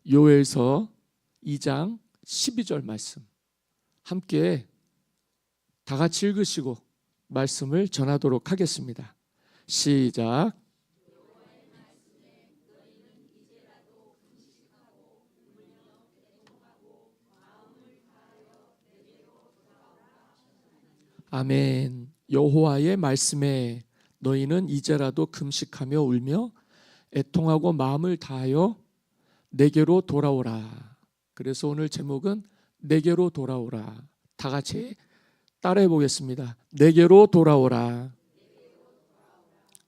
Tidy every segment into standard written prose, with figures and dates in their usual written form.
요엘서 2장 12절 말씀 함께 다 같이 읽으시고 말씀을 전하도록 하겠습니다. 시작. 아멘. 여호와의 말씀에 너희는 이제라도 금식하며 울며 애통하고 마음을 다하여 내게로 돌아오라. 그래서 오늘 제목은 내게로 돌아오라. 다 같이 따라해 보겠습니다. 내게로 돌아오라.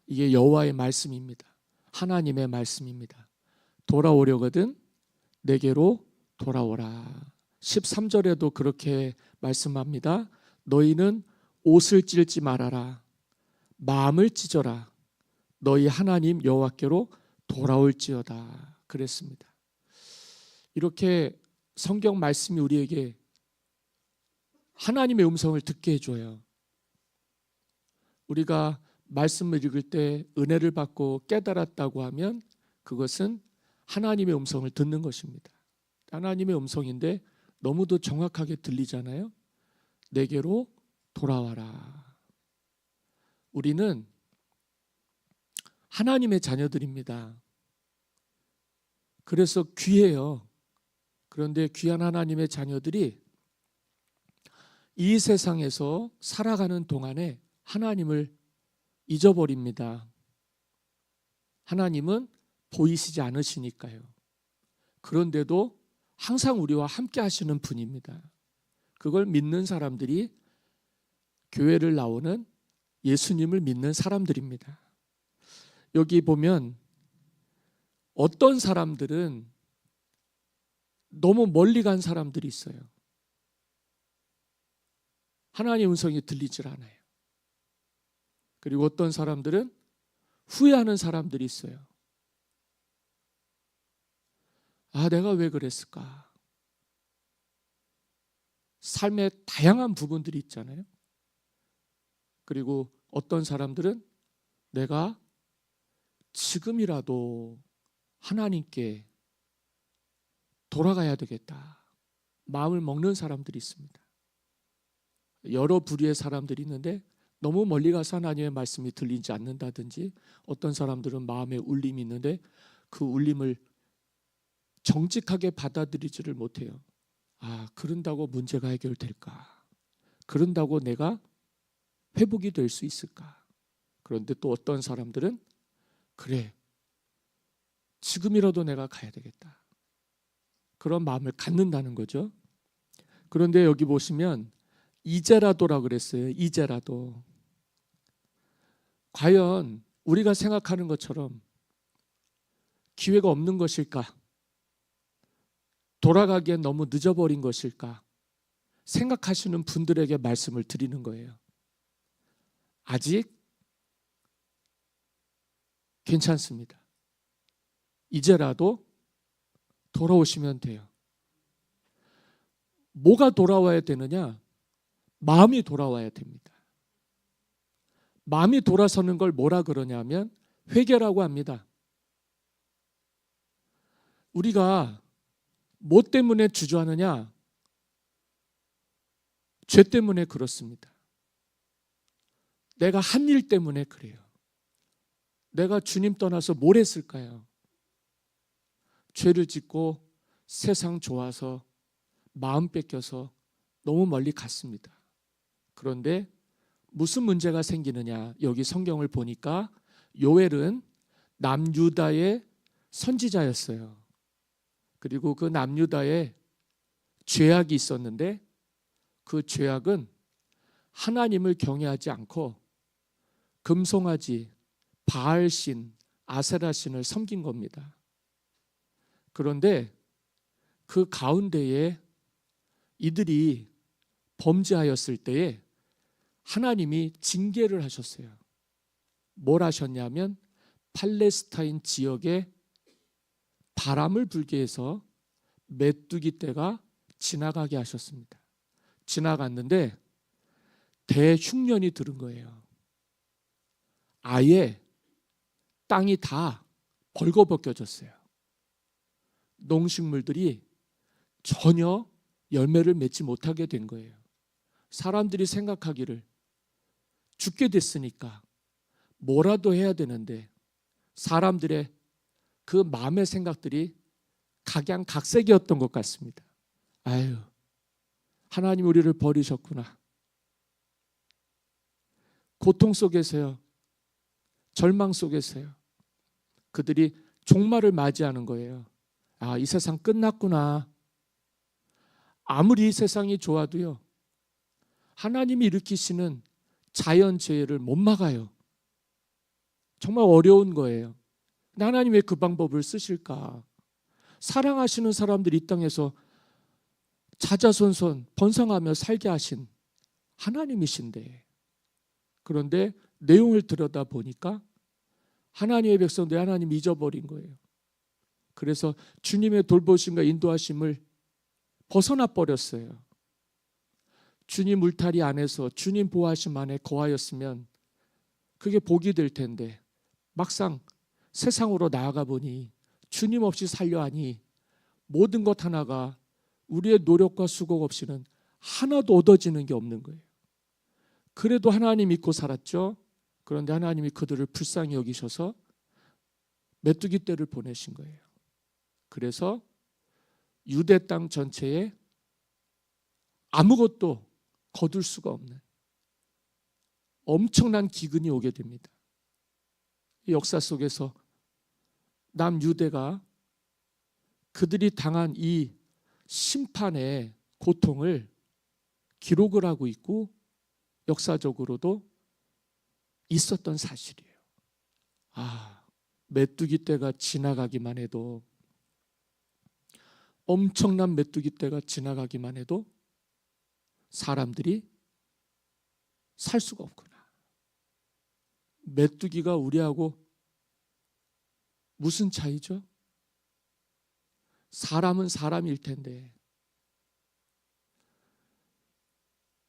이게 여호와의 말씀입니다. 하나님의 말씀입니다. 돌아오려거든 내게로 돌아오라. 13절에도 그렇게 말씀합니다. 너희는 옷을 찢지 말아라. 마음을 찢어라. 너희 하나님 여호와께로 돌아올지어다. 그랬습니다. 이렇게 성경 말씀이 우리에게 하나님의 음성을 듣게 해줘요. 우리가 말씀을 읽을 때 은혜를 받고 깨달았다고 하면 그것은 하나님의 음성을 듣는 것입니다. 하나님의 음성인데 너무도 정확하게 들리잖아요. 내게로 돌아와라. 우리는 하나님의 자녀들입니다. 그래서 귀해요. 그런데 귀한 하나님의 자녀들이 이 세상에서 살아가는 동안에 하나님을 잊어버립니다. 하나님은 보이시지 않으시니까요. 그런데도 항상 우리와 함께 하시는 분입니다. 그걸 믿는 사람들이 교회를 나오는 예수님을 믿는 사람들입니다. 여기 보면 어떤 사람들은 너무 멀리 간 사람들이 있어요. 하나님의 음성이 들리질 않아요. 그리고 어떤 사람들은 후회하는 사람들이 있어요. 아, 내가 왜 그랬을까? 삶의 다양한 부분들이 있잖아요. 그리고 어떤 사람들은 내가 지금이라도 하나님께 돌아가야 되겠다. 마음을 먹는 사람들이 있습니다. 여러 부류의 사람들이 있는데 너무 멀리 가서 하나님의 말씀이 들리지 않는다든지 어떤 사람들은 마음에 울림이 있는데 그 울림을 정직하게 받아들이지를 못해요. 아, 그런다고 문제가 해결될까? 그런다고 내가 회복이 될 수 있을까? 그런데 또 어떤 사람들은 그래, 지금이라도 내가 가야 되겠다. 그런 마음을 갖는다는 거죠. 그런데 여기 보시면 이제라도라 그랬어요. 이제라도. 과연 우리가 생각하는 것처럼 기회가 없는 것일까? 돌아가기엔 너무 늦어버린 것일까? 생각하시는 분들에게 말씀을 드리는 거예요. 아직 괜찮습니다. 이제라도 돌아오시면 돼요. 뭐가 돌아와야 되느냐? 마음이 돌아와야 됩니다. 마음이 돌아서는 걸 뭐라 그러냐면 회개라고 합니다. 우리가 뭐 때문에 주저하느냐? 죄 때문에 그렇습니다. 내가 한 일 때문에 그래요. 내가 주님 떠나서 뭘 했을까요? 죄를 짓고 세상 좋아서 마음 뺏겨서 너무 멀리 갔습니다. 그런데 무슨 문제가 생기느냐? 여기 성경을 보니까 요엘은 남유다의 선지자였어요. 그리고 그 남유다에 죄악이 있었는데 그 죄악은 하나님을 경외하지 않고 금송아지, 바알신, 아세라신을 섬긴 겁니다. 그런데 그 가운데에 이들이 범죄하였을 때에 하나님이 징계를 하셨어요. 뭘 하셨냐면 팔레스타인 지역에 바람을 불게 해서 메뚜기 떼가 지나가게 하셨습니다. 지나갔는데 대흉년이 들은 거예요. 아예 땅이 다 벌거벗겨졌어요. 농식물들이 전혀 열매를 맺지 못하게 된 거예요. 사람들이 생각하기를 죽게 됐으니까 뭐라도 해야 되는데 사람들의 그 마음의 생각들이 각양각색이었던 것 같습니다. 아유, 하나님 우리를 버리셨구나. 고통 속에서요, 절망 속에서요, 그들이 종말을 맞이하는 거예요. 아, 이 세상 끝났구나. 아무리 이 세상이 좋아도요, 하나님이 일으키시는 자연재해를 못 막아요. 정말 어려운 거예요. 근데 하나님 왜 그 방법을 쓰실까? 사랑하시는 사람들이 이 땅에서 자자손손 번성하며 살게 하신 하나님이신데, 그런데 내용을 들여다 보니까 하나님의 백성들이 하나님 잊어버린 거예요. 그래서 주님의 돌보심과 인도하심을 벗어나 버렸어요. 주님 울타리 안에서 주님 보호하심 안에 거하였으면 그게 복이 될 텐데, 막상 세상으로 나아가 보니 주님 없이 살려 하니 모든 것 하나가 우리의 노력과 수고 없이는 하나도 얻어지는 게 없는 거예요. 그래도 하나님 믿고 살았죠. 그런데 하나님이 그들을 불쌍히 여기셔서 메뚜기 떼를 보내신 거예요. 그래서 유대 땅 전체에 아무것도 거둘 수가 없는 엄청난 기근이 오게 됩니다. 이 역사 속에서 남유대가 그들이 당한 이 심판의 고통을 기록을 하고 있고 역사적으로도 있었던 사실이에요. 아, 메뚜기 떼가 지나가기만 해도, 엄청난 메뚜기 떼가 지나가기만 해도 사람들이 살 수가 없구나. 메뚜기가 우리하고 무슨 차이죠? 사람은 사람일 텐데.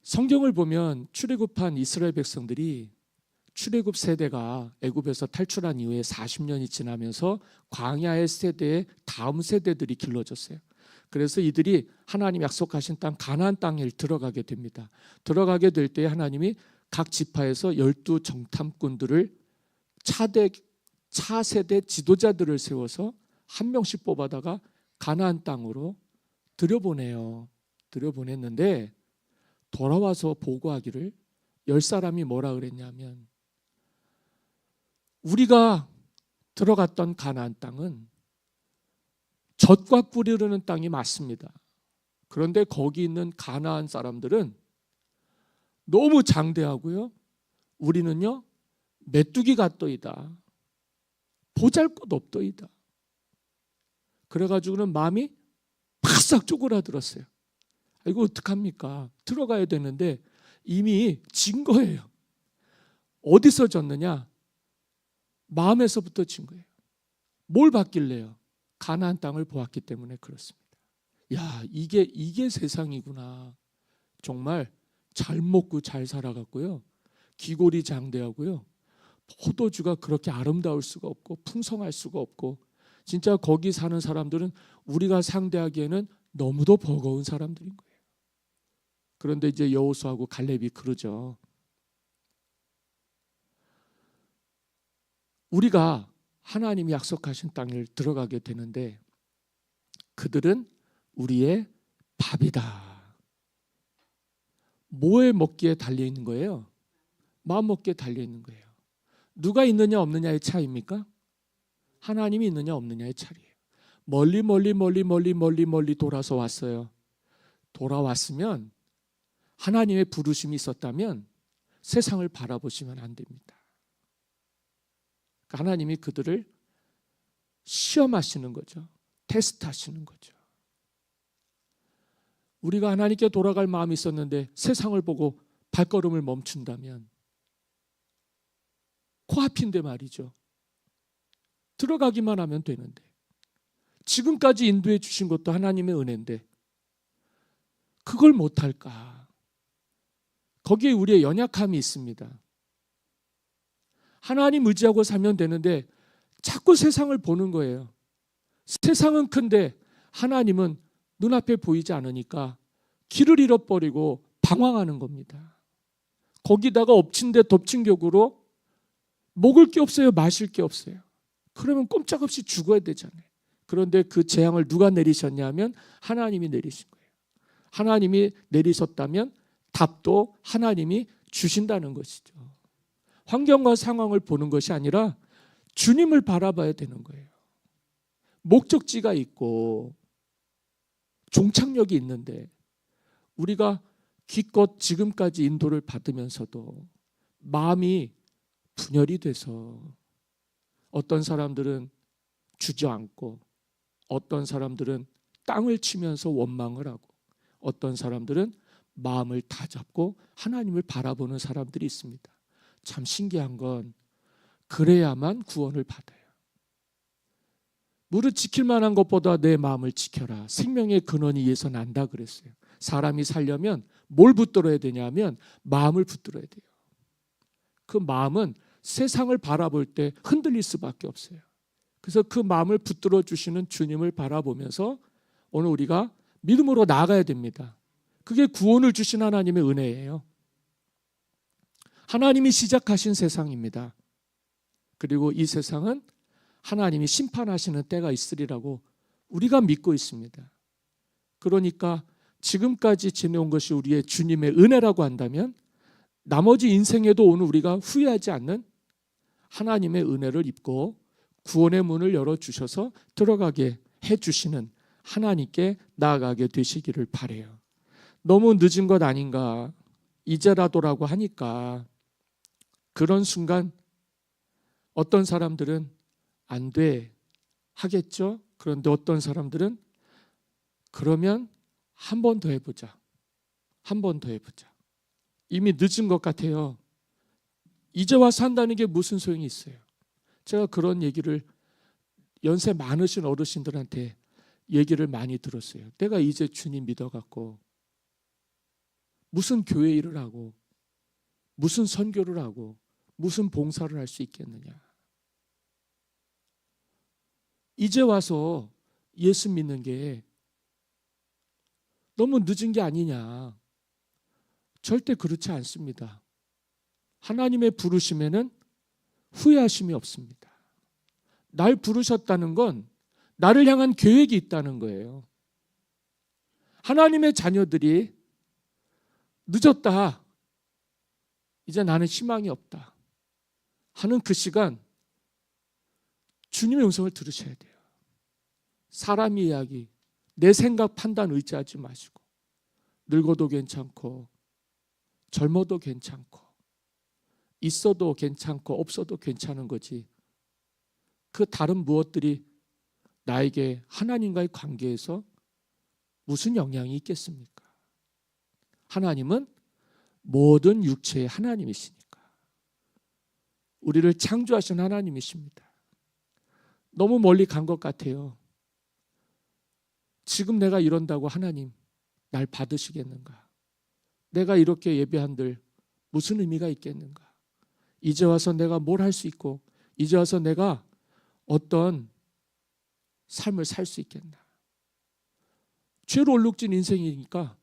성경을 보면 출애굽한 이스라엘 백성들이, 출애굽 세대가 애굽에서 탈출한 이후에 40년이 지나면서 광야의 세대의 다음 세대들이 길러졌어요. 그래서 이들이 하나님 약속하신 땅 가나안 땅에 들어가게 됩니다. 들어가게 될 때 하나님이 각 지파에서 12 정탐꾼들을 차세대 지도자들을 세워서 한 명씩 뽑아다가 가나안 땅으로 들여보내요. 들여보냈는데 돌아와서 보고하기를 10사람이 뭐라 그랬냐면, 우리가 들어갔던 가나안 땅은 젖과 꿀이 흐르는 땅이 맞습니다. 그런데 거기 있는 가나안 사람들은 너무 장대하고요, 우리는요 메뚜기 같더이다, 보잘것없더이다. 그래가지고는 마음이 바싹 쪼그라들었어요. 이거 어떡합니까? 들어가야 되는데 이미 진 거예요. 어디서 졌느냐? 마음에서부터 진 거예요. 뭘 받길래요? 가나안 땅을 보았기 때문에 그렇습니다. 야, 이게 세상이구나. 정말 잘 먹고 잘 살아갔고요, 기골이 장대하고요, 포도주가 그렇게 아름다울 수가 없고 풍성할 수가 없고, 진짜 거기 사는 사람들은 우리가 상대하기에는 너무도 버거운 사람들인 거예요. 그런데 이제 여호수아하고 갈렙이 그러죠. 우리가 하나님이 약속하신 땅을 들어가게 되는데 그들은 우리의 밥이다. 뭐에 먹기에 달려있는 거예요? 마음 먹기에 달려있는 거예요. 누가 있느냐 없느냐의 차이입니까? 하나님이 있느냐 없느냐의 차이예요. 멀리 돌아서 왔어요. 돌아왔으면, 하나님의 부르심이 있었다면 세상을 바라보시면 안 됩니다. 하나님이 그들을 시험하시는 거죠. 테스트하시는 거죠. 우리가 하나님께 돌아갈 마음이 있었는데 세상을 보고 발걸음을 멈춘다면 코앞인데 말이죠. 들어가기만 하면 되는데, 지금까지 인도해 주신 것도 하나님의 은혜인데 그걸 못할까? 거기에 우리의 연약함이 있습니다. 하나님 의지하고 살면 되는데 자꾸 세상을 보는 거예요. 세상은 큰데 하나님은 눈앞에 보이지 않으니까 길을 잃어버리고 방황하는 겁니다. 거기다가 엎친 데 덮친 격으로 먹을 게 없어요, 마실 게 없어요. 그러면 꼼짝없이 죽어야 되잖아요. 그런데 그 재앙을 누가 내리셨냐면 하나님이 내리신 거예요. 하나님이 내리셨다면 답도 하나님이 주신다는 것이죠. 환경과 상황을 보는 것이 아니라 주님을 바라봐야 되는 거예요. 목적지가 있고 종착역이 있는데 우리가 기껏 지금까지 인도를 받으면서도 마음이 분열이 돼서 어떤 사람들은 주저앉고 어떤 사람들은 땅을 치면서 원망을 하고 어떤 사람들은 마음을 다잡고 하나님을 바라보는 사람들이 있습니다. 참 신기한 건 그래야만 구원을 받아요. 무릇 지킬 만한 것보다 내 마음을 지켜라. 생명의 근원이 이에서 난다 그랬어요. 사람이 살려면 뭘 붙들어야 되냐면 마음을 붙들어야 돼요. 그 마음은 세상을 바라볼 때 흔들릴 수밖에 없어요. 그래서 그 마음을 붙들어 주시는 주님을 바라보면서 오늘 우리가 믿음으로 나아가야 됩니다. 그게 구원을 주신 하나님의 은혜예요. 하나님이 시작하신 세상입니다. 그리고 이 세상은 하나님이 심판하시는 때가 있으리라고 우리가 믿고 있습니다. 그러니까 지금까지 지내온 것이 우리의 주님의 은혜라고 한다면 나머지 인생에도 오늘 우리가 후회하지 않는 하나님의 은혜를 입고 구원의 문을 열어주셔서 들어가게 해주시는 하나님께 나아가게 되시기를 바라요. 너무 늦은 것 아닌가, 이제라도라고 하니까 그런 순간 어떤 사람들은 안 돼 하겠죠. 그런데 어떤 사람들은 그러면 한 번 더 해보자. 한 번 더 해보자. 이미 늦은 것 같아요. 이제 와서 한다는 게 무슨 소용이 있어요. 제가 그런 얘기를 연세 많으신 어르신들한테 얘기를 많이 들었어요. 내가 이제 주님 믿어갖고 무슨 교회 일을 하고 무슨 선교를 하고 무슨 봉사를 할 수 있겠느냐. 이제 와서 예수 믿는 게 너무 늦은 게 아니냐. 절대 그렇지 않습니다. 하나님의 부르심에는 후회하심이 없습니다. 날 부르셨다는 건 나를 향한 계획이 있다는 거예요. 하나님의 자녀들이 늦었다. 이제 나는 희망이 없다. 하는 그 시간 주님의 음성을 들으셔야 돼요. 사람의 이야기, 내 생각 판단 의지하지 마시고 늙어도 괜찮고 젊어도 괜찮고 있어도 괜찮고 없어도 괜찮은 거지. 그 다른 무엇들이 나에게 하나님과의 관계에서 무슨 영향이 있겠습니까? 하나님은 모든 육체의 하나님이시니까. 우리를 창조하신 하나님이십니다. 너무 멀리 간 것 같아요. 지금 내가 이런다고 하나님 날 받으시겠는가? 내가 이렇게 예배한들 무슨 의미가 있겠는가? 이제 와서 내가 뭘 할 수 있고 이제 와서 내가 어떤 삶을 살 수 있겠나? 죄로 얼룩진 인생이니까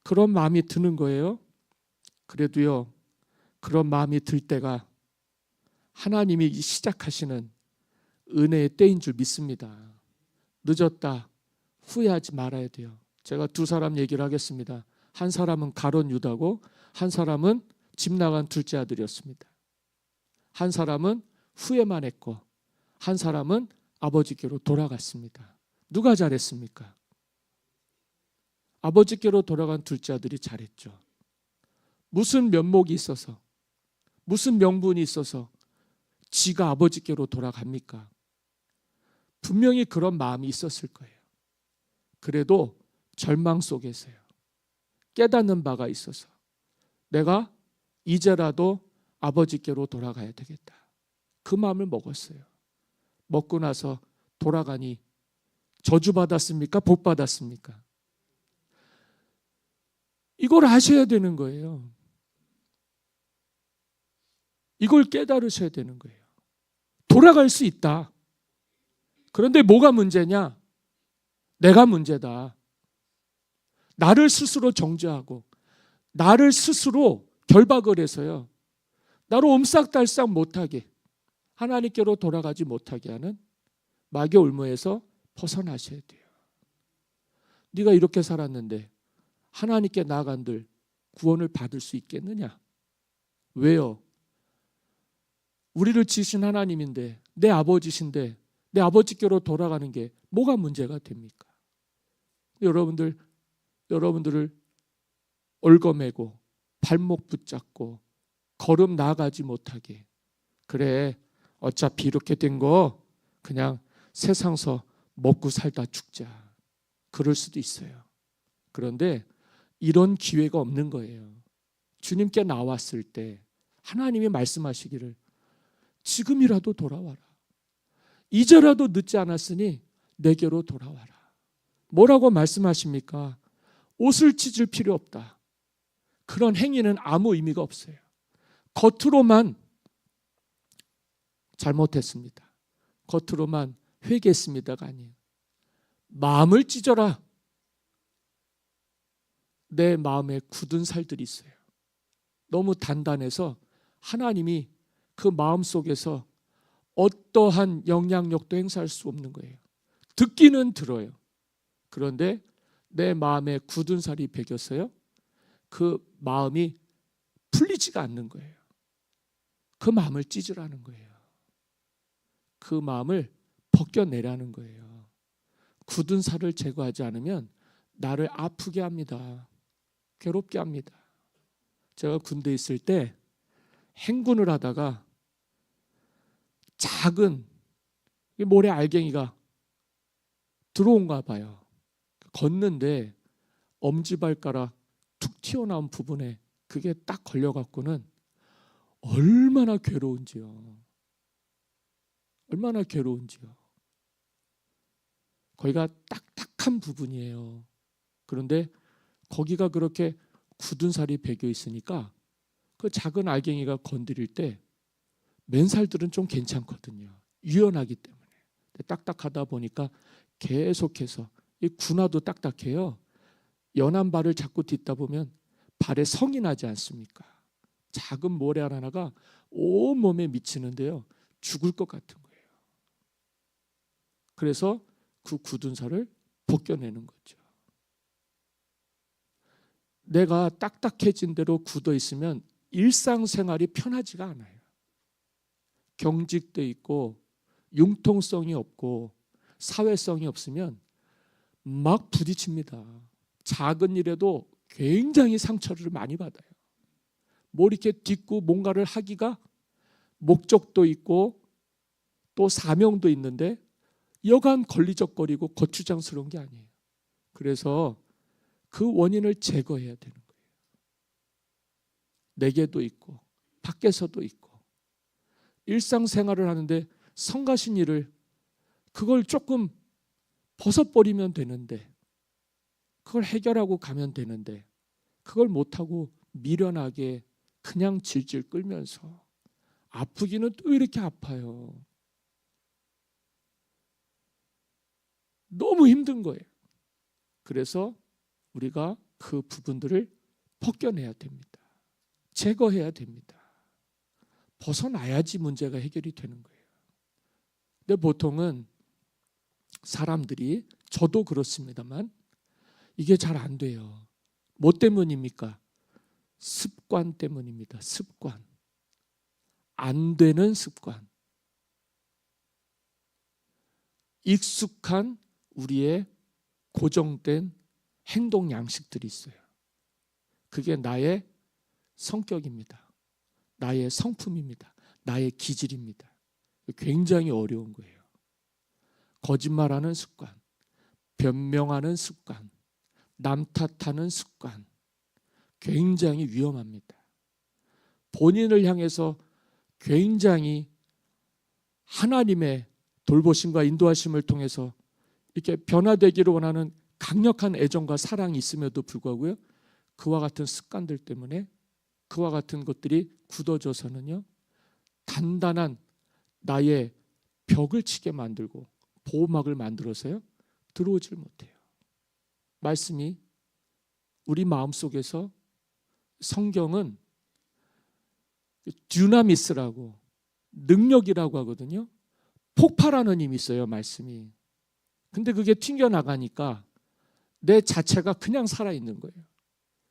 그런 마음이 드는 거예요. 그래도요, 그런 마음이 들 때가 하나님이 시작하시는 은혜의 때인 줄 믿습니다. 늦었다, 후회하지 말아야 돼요. 제가 두 사람 얘기를 하겠습니다. 한 사람은 가룟 유다고 한 사람은 집 나간 둘째 아들이었습니다. 한 사람은 후회만 했고 한 사람은 아버지께로 돌아갔습니다. 누가 잘했습니까? 아버지께로 돌아간 둘째 아들이 잘했죠. 무슨 면목이 있어서 무슨 명분이 있어서 지가 아버지께로 돌아갑니까? 분명히 그런 마음이 있었을 거예요. 그래도 절망 속에서요. 깨닫는 바가 있어서 내가 이제라도 아버지께로 돌아가야 되겠다. 그 마음을 먹었어요. 먹고 나서 돌아가니 저주받았습니까? 복받았습니까? 이걸 아셔야 되는 거예요. 이걸 깨달으셔야 되는 거예요. 돌아갈 수 있다. 그런데 뭐가 문제냐? 내가 문제다. 나를 스스로 정죄하고 나를 스스로 결박을 해서요, 나를 옴싹달싹 못하게, 하나님께로 돌아가지 못하게 하는 마귀의 올무에서 벗어나셔야 돼요. 네가 이렇게 살았는데 하나님께 나아간들 구원을 받을 수 있겠느냐? 왜요? 우리를 지으신 하나님인데, 내 아버지신데 내 아버지께로 돌아가는 게 뭐가 문제가 됩니까? 여러분들을 얽어매고 발목 붙잡고 걸음 나아가지 못하게, 그래 어차피 이렇게 된 거 그냥 세상서 먹고 살다 죽자, 그럴 수도 있어요. 그런데 이런 기회가 없는 거예요. 주님께 나왔을 때 하나님이 말씀하시기를 지금이라도 돌아와라. 이제라도 늦지 않았으니 내게로 돌아와라. 뭐라고 말씀하십니까? 옷을 찢을 필요 없다. 그런 행위는 아무 의미가 없어요. 겉으로만 잘못했습니다, 겉으로만 회개했습니다가 아니에요. 마음을 찢어라. 내 마음에 굳은 살들이 있어요. 너무 단단해서 하나님이 그 마음 속에서 어떠한 영향력도 행사할 수 없는 거예요. 듣기는 들어요. 그런데 내 마음에 굳은 살이 배겼어요. 그 마음이 풀리지가 않는 거예요. 그 마음을 찢으라는 거예요. 그 마음을 벗겨내라는 거예요. 굳은 살을 제거하지 않으면 나를 아프게 합니다. 괴롭게 합니다. 제가 군대에 있을 때 행군을 하다가 작은 모래 알갱이가 들어온가 봐요. 걷는데 엄지발가락 툭 튀어나온 부분에 그게 딱 걸려갖고는 얼마나 괴로운지요. 얼마나 괴로운지요. 거기가 딱딱한 부분이에요. 그런데 거기가 그렇게 굳은 살이 배겨 있으니까 그 작은 알갱이가 건드릴 때 맨살들은 좀 괜찮거든요. 유연하기 때문에. 딱딱하다 보니까 계속해서, 이 군화도 딱딱해요. 연한 발을 자꾸 딛다 보면 발에 성이 나지 않습니까? 작은 모래 하나가 온몸에 미치는데요, 죽을 것 같은 거예요. 그래서 그 굳은 살을 벗겨내는 거죠. 내가 딱딱해진 대로 굳어 있으면 일상생활이 편하지가 않아요. 경직돼 있고 융통성이 없고 사회성이 없으면 막 부딪힙니다. 작은 일에도 굉장히 상처를 많이 받아요. 뭐 이렇게 딛고 뭔가를 하기가 목적도 있고 또 사명도 있는데 여간 걸리적거리고 거추장스러운 게 아니에요. 그래서 그 원인을 제거해야 되는 거예요. 내게도 있고 밖에서도 있고. 일상생활을 하는데 성가신 일을, 그걸 조금 벗어버리면 되는데, 그걸 해결하고 가면 되는데, 그걸 못하고 미련하게 그냥 질질 끌면서 아프기는 또 이렇게 아파요. 너무 힘든 거예요. 그래서 우리가 그 부분들을 벗겨내야 됩니다. 제거해야 됩니다. 벗어나야지 문제가 해결이 되는 거예요. 근데 보통은 사람들이, 저도 그렇습니다만, 이게 잘 안 돼요. 뭐 때문입니까? 습관 때문입니다. 습관. 안 되는 습관. 익숙한 우리의 고정된 행동 양식들이 있어요. 그게 나의 성격입니다. 나의 성품입니다. 나의 기질입니다. 굉장히 어려운 거예요. 거짓말하는 습관, 변명하는 습관, 남 탓하는 습관, 굉장히 위험합니다. 본인을 향해서 굉장히 하나님의 돌보심과 인도하심을 통해서 이렇게 변화되기를 원하는 강력한 애정과 사랑이 있음에도 불구하고요, 그와 같은 습관들 때문에, 그와 같은 것들이 굳어져서는요, 단단한 나의 벽을 치게 만들고 보호막을 만들어서요, 들어오질 못해요. 말씀이 우리 마음속에서, 성경은 듀나미스라고, 능력이라고 하거든요. 폭발하는 힘이 있어요, 말씀이. 근데 그게 튕겨나가니까 내 자체가 그냥 살아있는 거예요.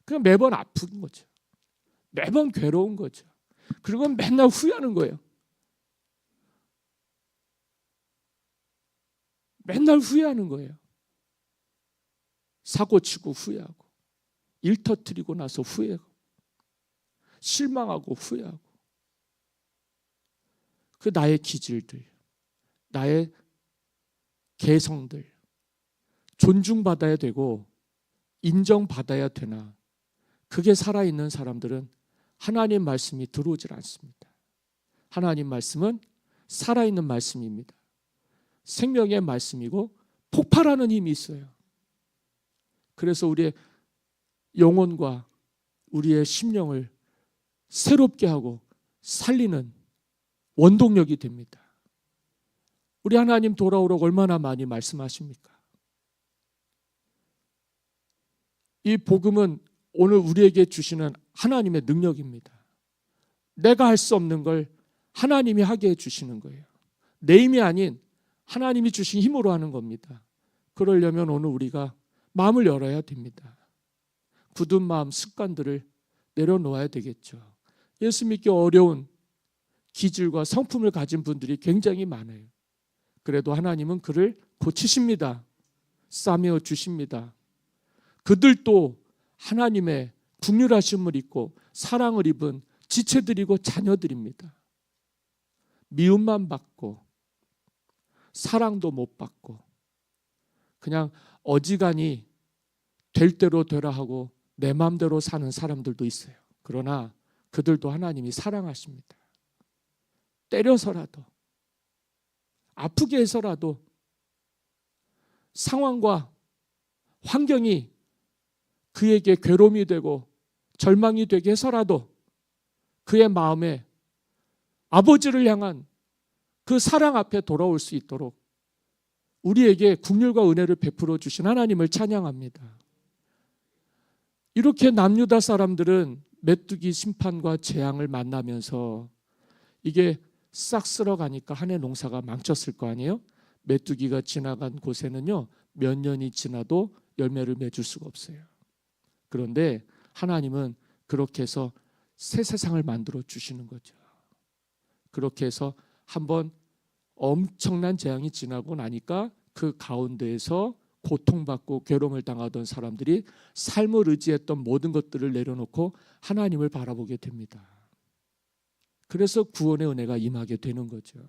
그냥 매번 아픈 거죠. 매번 괴로운 거죠. 그리고 맨날 후회하는 거예요. 맨날 후회하는 거예요. 사고치고 후회하고, 일 터뜨리고 나서 후회하고, 실망하고 후회하고. 그 나의 기질들, 나의 개성들, 존중받아야 되고 인정받아야 되나, 그게 살아있는 사람들은 하나님 말씀이 들어오질 않습니다. 하나님 말씀은 살아있는 말씀입니다. 생명의 말씀이고 폭발하는 힘이 있어요. 그래서 우리의 영혼과 우리의 심령을 새롭게 하고 살리는 원동력이 됩니다. 우리 하나님 돌아오라고 얼마나 많이 말씀하십니까? 이 복음은 오늘 우리에게 주시는 하나님의 능력입니다. 내가 할 수 없는 걸 하나님이 하게 해주시는 거예요. 내 힘이 아닌 하나님이 주신 힘으로 하는 겁니다. 그러려면 오늘 우리가 마음을 열어야 됩니다. 굳은 마음, 습관들을 내려놓아야 되겠죠. 예수 믿기 어려운 기질과 성품을 가진 분들이 굉장히 많아요. 그래도 하나님은 그를 고치십니다. 싸매어 주십니다. 그들도 하나님의 긍휼하심을 입고 사랑을 입은 지체들이고 자녀들입니다. 미움만 받고 사랑도 못 받고 그냥 어지간히 될 대로 되라 하고 내 마음대로 사는 사람들도 있어요. 그러나 그들도 하나님이 사랑하십니다. 때려서라도, 아프게 해서라도, 상황과 환경이 그에게 괴로움이 되고 절망이 되게 해서라도 그의 마음에 아버지를 향한 그 사랑 앞에 돌아올 수 있도록 우리에게 긍휼과 은혜를 베풀어 주신 하나님을 찬양합니다. 이렇게 남유다 사람들은 메뚜기 심판과 재앙을 만나면서 이게 싹 쓸어가니까 한 해 농사가 망쳤을 거 아니에요? 메뚜기가 지나간 곳에는요, 몇 년이 지나도 열매를 맺을 수가 없어요. 그런데 하나님은 그렇게 해서 새 세상을 만들어 주시는 거죠. 그렇게 해서 한번 엄청난 재앙이 지나고 나니까 그 가운데에서 고통받고 괴로움을 당하던 사람들이 삶을 의지했던 모든 것들을 내려놓고 하나님을 바라보게 됩니다. 그래서 구원의 은혜가 임하게 되는 거죠.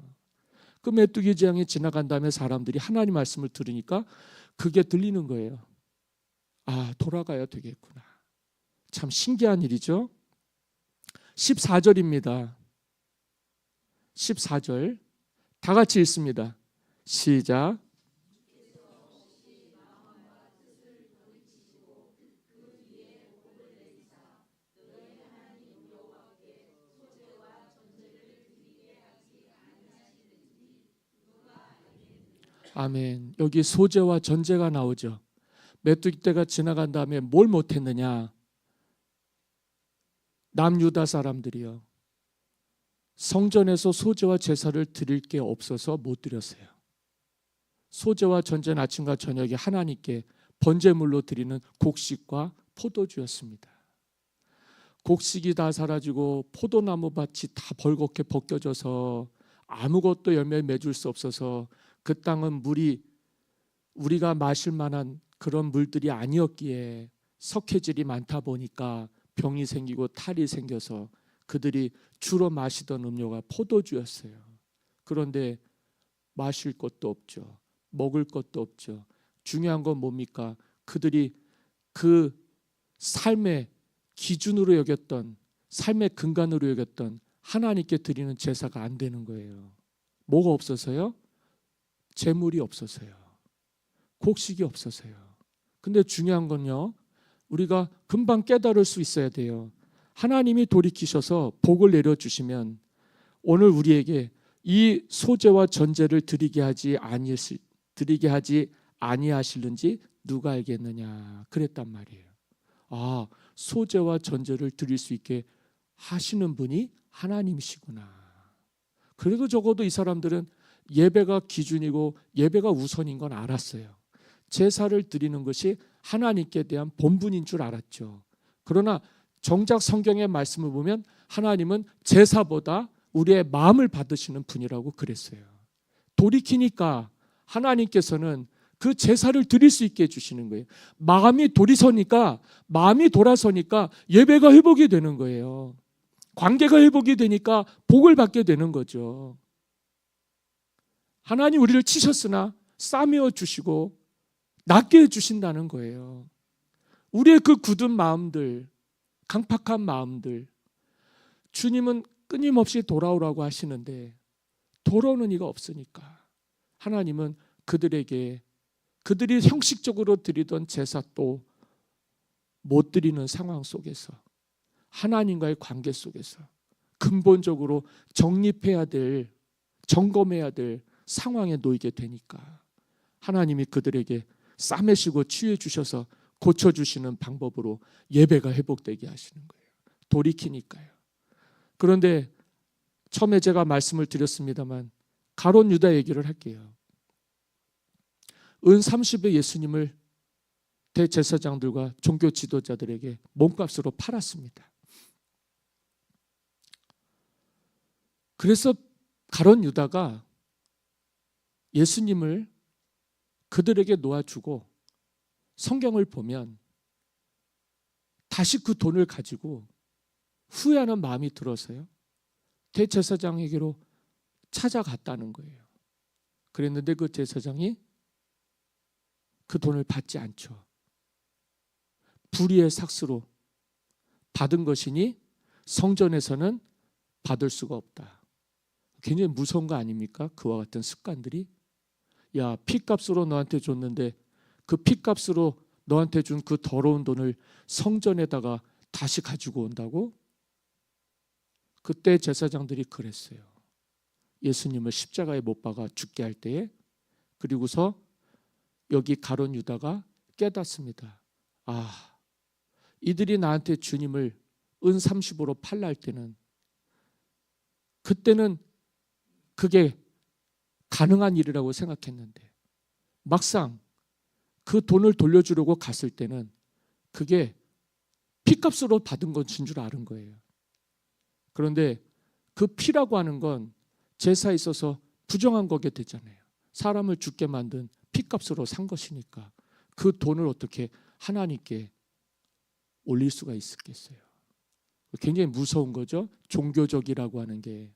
그 메뚜기 재앙이 지나간 다음에 사람들이 하나님 말씀을 들으니까 그게 들리는 거예요. 아, 돌아가야 되겠구나. 참 신기한 일이죠. 14절입니다. 14절 다 같이 읽습니다. 시작. 아멘. 여기 소재와 전제가 나오죠. 메뚜기 때가 지나간 다음에 뭘 못했느냐? 남유다 사람들이요, 성전에서 소재와 제사를 드릴 게 없어서 못 드렸어요. 소재와 전제는 아침과 저녁에 하나님께 번제물로 드리는 곡식과 포도주였습니다. 곡식이 다 사라지고 포도나무 밭이 다 벌겋게 벗겨져서 아무것도 열매 맺을 수 없어서 그 땅은 물이 우리가 마실 만한 그런 물들이 아니었기에 석회질이 많다 보니까 병이 생기고 탈이 생겨서 그들이 주로 마시던 음료가 포도주였어요. 그런데 마실 것도 없죠. 먹을 것도 없죠. 중요한 건 뭡니까? 그들이 그 삶의 기준으로 여겼던, 삶의 근간으로 여겼던 하나님께 드리는 제사가 안 되는 거예요. 뭐가 없어서요? 재물이 없어서요. 곡식이 없어서요. 근데 중요한 건요, 우리가 금방 깨달을 수 있어야 돼요. 하나님이 돌이키셔서 복을 내려주시면 오늘 우리에게 이 소재와 전제를 드리게 하지 아니하실는지 누가 알겠느냐 그랬단 말이에요. 아, 소제와 전제를 드릴 수 있게 하시는 분이 하나님이시구나. 그래도 적어도 이 사람들은 예배가 기준이고 예배가 우선인 건 알았어요. 제사를 드리는 것이 하나님께 대한 본분인 줄 알았죠. 그러나 정작 성경의 말씀을 보면 하나님은 제사보다 우리의 마음을 받으시는 분이라고 그랬어요. 돌이키니까 하나님께서는 그 제사를 드릴 수 있게 해주시는 거예요. 마음이 돌아서니까 예배가 회복이 되는 거예요. 관계가 회복이 되니까 복을 받게 되는 거죠. 하나님 우리를 치셨으나 싸매어 주시고 낫게 해주신다는 거예요. 우리의 그 굳은 마음들, 강팍한 마음들, 주님은 끊임없이 돌아오라고 하시는데 돌아오는 이가 없으니까 하나님은 그들이 형식적으로 드리던 제사 또 못 드리는 상황 속에서 하나님과의 관계 속에서 근본적으로 점검해야 될 상황에 놓이게 되니까 하나님이 그들에게 싸매시고 치유해 주셔서 고쳐주시는 방법으로 예배가 회복되게 하시는 거예요. 돌이키니까요. 그런데 처음에 제가 말씀을 드렸습니다만 가룟 유다 얘기를 할게요. 은 30에 예수님을 대제사장들과 종교 지도자들에게 몸값으로 팔았습니다. 그래서 가룟 유다가 예수님을 그들에게 놓아주고 성경을 보면 다시 그 돈을 가지고 후회하는 마음이 들어서요. 대제사장에게로 찾아갔다는 거예요. 그랬는데 그 제사장이 그 돈을 받지 않죠. 불의의 삭스로 받은 것이니 성전에서는 받을 수가 없다. 굉장히 무서운 거 아닙니까? 그와 같은 습관들이. 야, 피값으로 너한테 줬는데 그 피값으로 너한테 준 그 더러운 돈을 성전에다가 다시 가지고 온다고? 그때 제사장들이 그랬어요. 예수님을 십자가에 못 박아 죽게 할 때에. 그리고서 여기 가룟 유다가 깨닫습니다. 아, 이들이 나한테 주님을 은 30으로 팔라 할 때는 그때는 그게 가능한 일이라고 생각했는데 막상 그 돈을 돌려주려고 갔을 때는 그게 피값으로 받은 것인 줄 아는 거예요. 그런데 그 피라고 하는 건 제사에 있어서 부정한 거게 되잖아요. 사람을 죽게 만든 피값으로 산 것이니까 그 돈을 어떻게 하나님께 올릴 수가 있었겠어요. 굉장히 무서운 거죠. 종교적이라고 하는 게.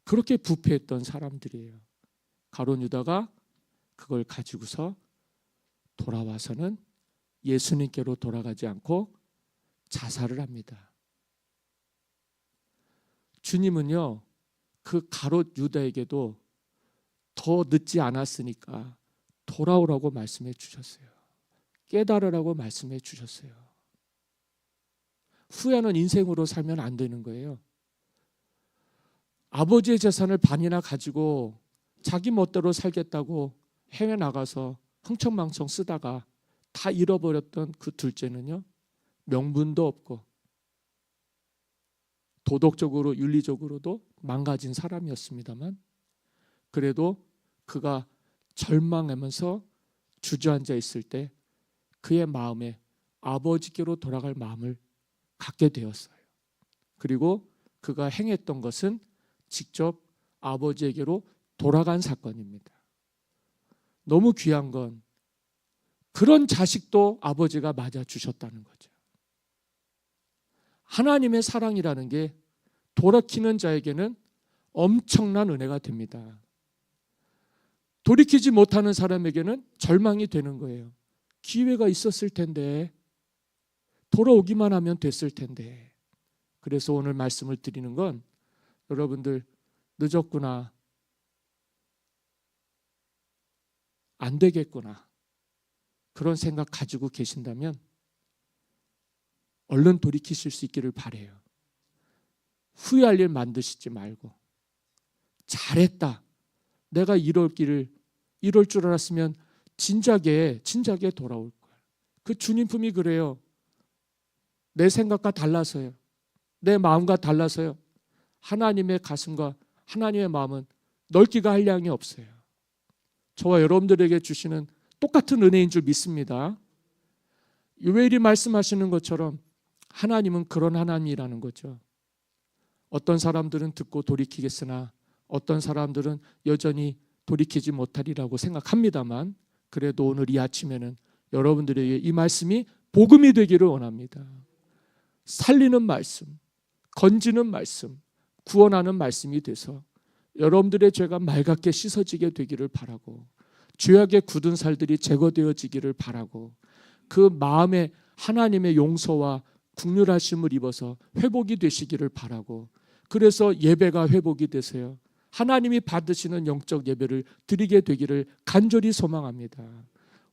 그렇게 부패했던 사람들이에요. 가룟 유다가 그걸 가지고서 돌아와서는 예수님께로 돌아가지 않고 자살을 합니다. 주님은요, 그 가룟 유다에게도 더 늦지 않았으니까 돌아오라고 말씀해 주셨어요. 깨달으라고 말씀해 주셨어요. 후회하는 인생으로 살면 안 되는 거예요. 아버지의 재산을 반이나 가지고 자기 멋대로 살겠다고 해외 나가서 흥청망청 쓰다가 다 잃어버렸던 그 둘째는요, 명분도 없고 도덕적으로 윤리적으로도 망가진 사람이었습니다만 그래도 그가 절망하면서 주저앉아 있을 때 그의 마음에 아버지께로 돌아갈 마음을 갖게 되었어요. 그리고 그가 행했던 것은 직접 아버지에게로 돌아간 사건입니다. 너무 귀한 건 그런 자식도 아버지가 맞아 주셨다는 거죠. 하나님의 사랑이라는 게 돌이키는 자에게는 엄청난 은혜가 됩니다. 돌이키지 못하는 사람에게는 절망이 되는 거예요. 기회가 있었을 텐데, 돌아오기만 하면 됐을 텐데. 그래서 오늘 말씀을 드리는 건 여러분들 늦었구나, 안 되겠구나, 그런 생각 가지고 계신다면 얼른 돌이키실 수 있기를 바라요. 후회할 일 만드시지 말고 잘했다, 내가 이럴 길을 이럴 줄 알았으면 진작에 돌아올 거야. 그 주님 품이 그래요. 내 생각과 달라서요. 내 마음과 달라서요. 하나님의 가슴과 하나님의 마음은 넓기가 한량이 없어요. 저와 여러분들에게 주시는 똑같은 은혜인 줄 믿습니다. 요엘이 말씀하시는 것처럼 하나님은 그런 하나님이라는 거죠. 어떤 사람들은 듣고 돌이키겠으나 어떤 사람들은 여전히 돌이키지 못하리라고 생각합니다만, 그래도 오늘 이 아침에는 여러분들에게 이 말씀이 복음이 되기를 원합니다. 살리는 말씀, 건지는 말씀, 구원하는 말씀이 돼서 여러분들의 죄가 맑게 씻어지게 되기를 바라고, 죄악의 굳은 살들이 제거되어지기를 바라고, 그 마음에 하나님의 용서와 긍휼하심을 입어서 회복이 되시기를 바라고, 그래서 예배가 회복이 되세요. 하나님이 받으시는 영적 예배를 드리게 되기를 간절히 소망합니다.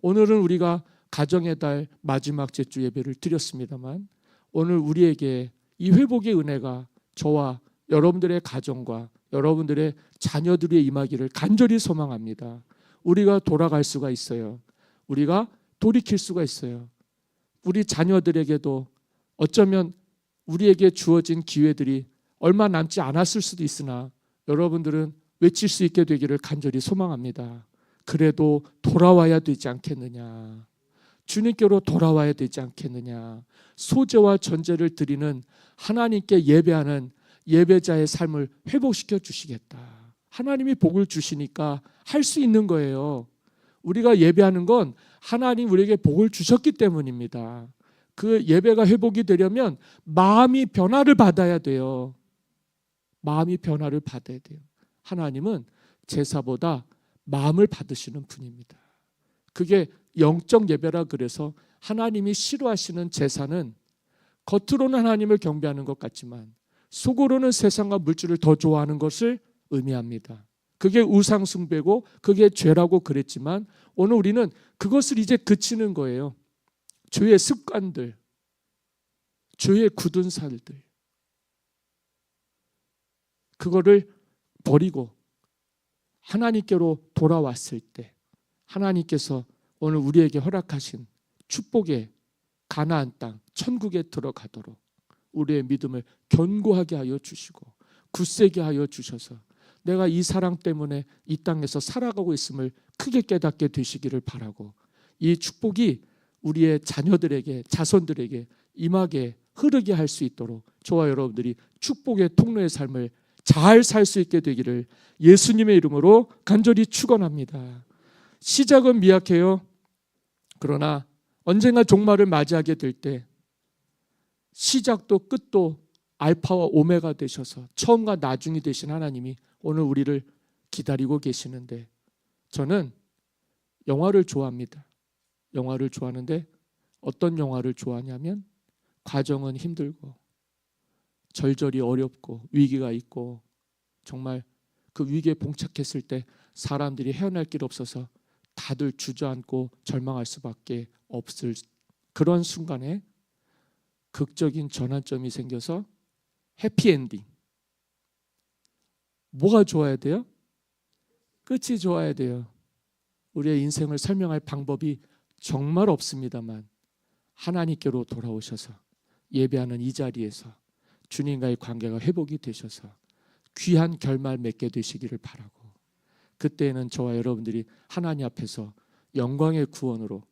오늘은 우리가 가정의 달 마지막 제주 예배를 드렸습니다만, 오늘 우리에게 이 회복의 은혜가 저와 여러분들의 가정과 여러분들의 자녀들의 임하기를 간절히 소망합니다. 우리가 돌아갈 수가 있어요. 우리가 돌이킬 수가 있어요. 우리 자녀들에게도 어쩌면 우리에게 주어진 기회들이 얼마 남지 않았을 수도 있으나 여러분들은 외칠 수 있게 되기를 간절히 소망합니다. 그래도 돌아와야 되지 않겠느냐. 주님께로 돌아와야 되지 않겠느냐. 소제와 전제를 드리는 하나님께 예배하는 예배자의 삶을 회복시켜 주시겠다. 하나님이 복을 주시니까 할 수 있는 거예요. 우리가 예배하는 건 하나님 우리에게 복을 주셨기 때문입니다. 그 예배가 회복이 되려면 마음이 변화를 받아야 돼요. 마음이 변화를 받아야 돼요. 하나님은 제사보다 마음을 받으시는 분입니다. 그게 영적 예배라 그래서 하나님이 싫어하시는 제사는 겉으로는 하나님을 경배하는 것 같지만 속으로는 세상과 물질을 더 좋아하는 것을 의미합니다. 그게 우상 숭배고 그게 죄라고 그랬지만 오늘 우리는 그것을 이제 그치는 거예요. 죄의 습관들, 죄의 굳은 살들, 그거를 버리고 하나님께로 돌아왔을 때 하나님께서 오늘 우리에게 허락하신 축복의 가나안 땅 천국에 들어가도록 우리의 믿음을 견고하게 하여 주시고 굳세게 하여 주셔서 내가 이 사랑 때문에 이 땅에서 살아가고 있음을 크게 깨닫게 되시기를 바라고, 이 축복이 우리의 자녀들에게 자손들에게 임하게 흐르게 할 수 있도록 저와 여러분들이 축복의 통로의 삶을 잘 살 수 있게 되기를 예수님의 이름으로 간절히 축원합니다. 시작은 미약해요. 그러나 언젠가 종말을 맞이하게 될 때 시작도 끝도 알파와 오메가 되셔서 처음과 나중이 되신 하나님이 오늘 우리를 기다리고 계시는데, 저는 영화를 좋아합니다. 영화를 좋아하는데 어떤 영화를 좋아하냐면 과정은 힘들고 절절히 어렵고 위기가 있고 정말 그 위기에 봉착했을 때 사람들이 헤어날 길 없어서 다들 주저앉고 절망할 수밖에 없을 그런 순간에 극적인 전환점이 생겨서 해피엔딩. 뭐가 좋아야 돼요? 끝이 좋아야 돼요. 우리의 인생을 설명할 방법이 정말 없습니다만 하나님께로 돌아오셔서 예배하는 이 자리에서 주님과의 관계가 회복이 되셔서 귀한 결말 맺게 되시기를 바라고, 그때에는 저와 여러분들이 하나님 앞에서 영광의 구원으로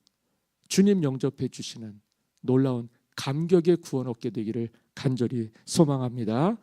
주님 영접해 주시는 놀라운 감격의 구원 얻게 되기를 간절히 소망합니다.